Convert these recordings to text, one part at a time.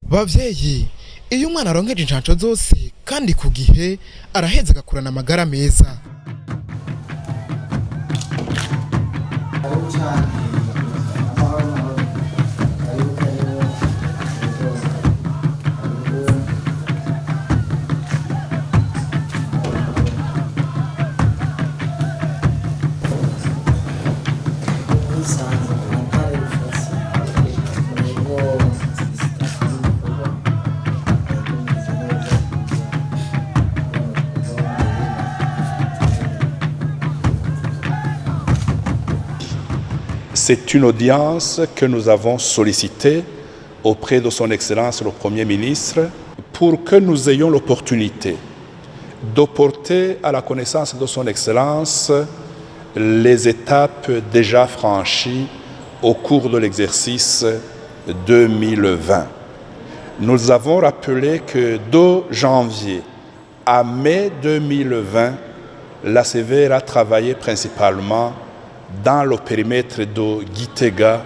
Bavyeyi, iyo umwana aronkeje incanco zose kandi ku gihe araheza agakurana amagara meza. C'est une audience que nous avons sollicitée auprès de son Excellence le Premier ministre pour que nous ayons l'opportunité de porter à la connaissance de son Excellence les étapes déjà franchies au cours de l'exercice 2020. Nous avons rappelé que de janvier à mai 2020, la CVR a travaillé principalement dans le périmètre de Gitega,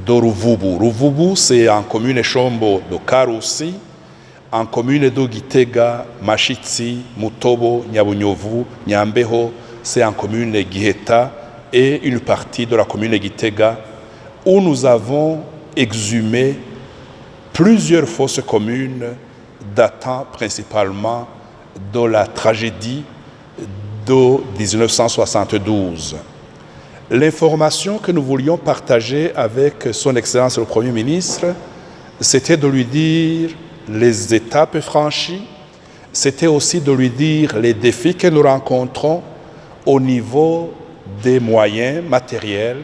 de Ruvubu. Ruvubu, c'est en commune Chombo de Karusi, en commune de Gitega, Mashitsi, Mutobo, Nyabunyovu, Nyambeho, c'est en commune Giheta, et une partie de la commune Gitega, où nous avons exhumé plusieurs fosses communes datant principalement de la tragédie de 1972. L'information que nous voulions partager avec son Excellence le Premier ministre, c'était de lui dire les étapes franchies, c'était aussi de lui dire les défis que nous rencontrons au niveau des moyens matériels,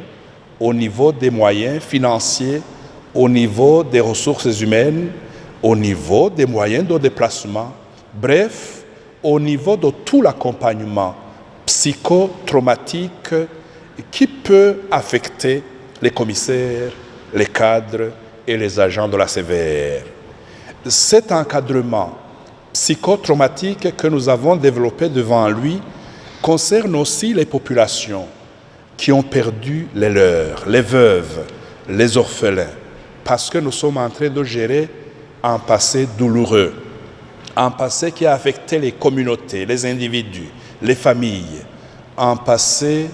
au niveau des moyens financiers, au niveau des ressources humaines, au niveau des moyens de déplacement, bref, au niveau de tout l'accompagnement psychotraumatique qui peut affecter les commissaires, les cadres et les agents de la CVR. Cet encadrement psychotraumatique que nous avons développé devant lui concerne aussi les populations qui ont perdu les leurs, les veuves, les orphelins, parce que nous sommes en train de gérer un passé douloureux, un passé qui a affecté les communautés, les individus, les familles, un passé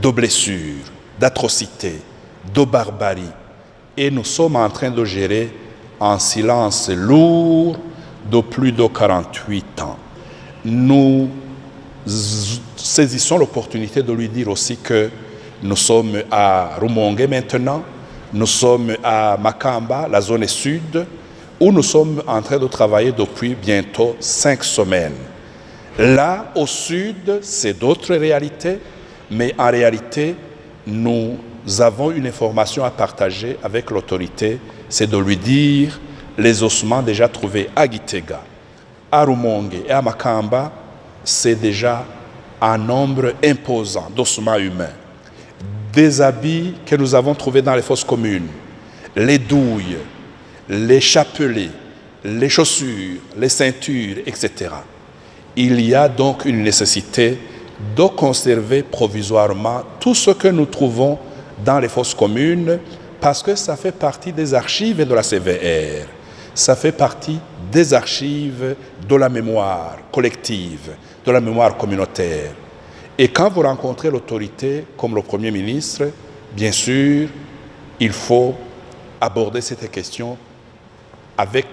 de blessures, d'atrocités, de barbarie. Et nous sommes en train de gérer un silence lourd de plus de 48 ans. Nous saisissons l'opportunité de lui dire aussi que nous sommes à Rumonge maintenant, nous sommes à Makamba, la zone sud, où nous sommes en train de travailler depuis bientôt 5 semaines. Là, au sud, c'est d'autres réalités, mais en réalité, nous avons une information à partager avec l'autorité, c'est de lui dire les ossements déjà trouvés à Gitega, à Rumonge et à Makamba, c'est déjà un nombre imposant d'ossements humains. Des habits que nous avons trouvés dans les fosses communes, les douilles, les chapelets, les chaussures, les ceintures, etc. Il y a donc une nécessité de conserver provisoirement tout ce que nous trouvons dans les fosses communes parce que ça fait partie des archives de la CVR. Ça fait partie des archives de la mémoire collective, de la mémoire communautaire. Et quand vous rencontrez l'autorité comme le Premier ministre, bien sûr, il faut aborder cette question avec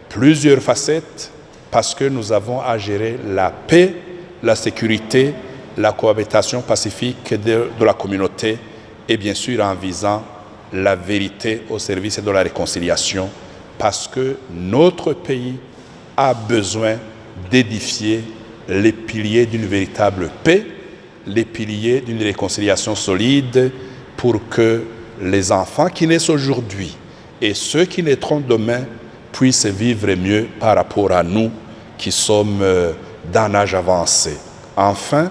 plusieurs facettes parce que nous avons à gérer la paix, la sécurité, la cohabitation pacifique de la communauté et bien sûr en visant la vérité au service de la réconciliation parce que notre pays a besoin d'édifier les piliers d'une véritable paix, les piliers d'une réconciliation solide pour que les enfants qui naissent aujourd'hui et ceux qui naîtront demain puissent vivre mieux par rapport à nous qui sommes d'un âge avancé. Enfin,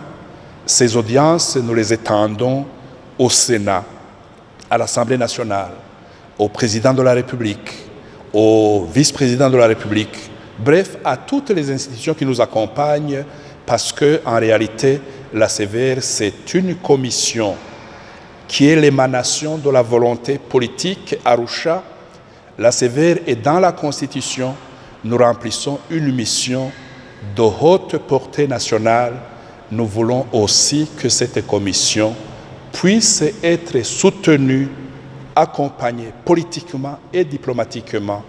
ces audiences, nous les étendons au Sénat, à l'Assemblée nationale, au président de la République, au vice-président de la République, bref, à toutes les institutions qui nous accompagnent, parce qu'en réalité, la CVR, c'est une commission qui est l'émanation de la volonté politique Arusha la sévère et dans la Constitution, nous remplissons une mission de haute portée nationale. Nous voulons aussi que cette commission puisse être soutenue, accompagnée politiquement et diplomatiquement,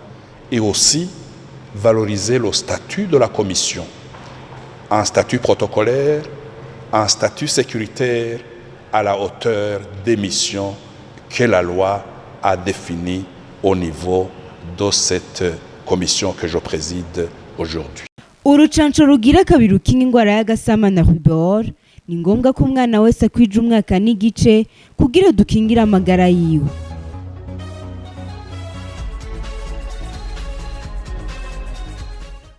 et aussi valoriser le statut de la commission, un statut protocolaire, un statut sécuritaire à la hauteur des missions que la loi a définies au niveau de cette commission que je préside aujourd'hui. Urucanco rugira kabiri rukinga ingwara y'agasama na rubor ni ngombwa ko umwana wese akwije umwaka n'igice kugira dukingire amagara yiwe.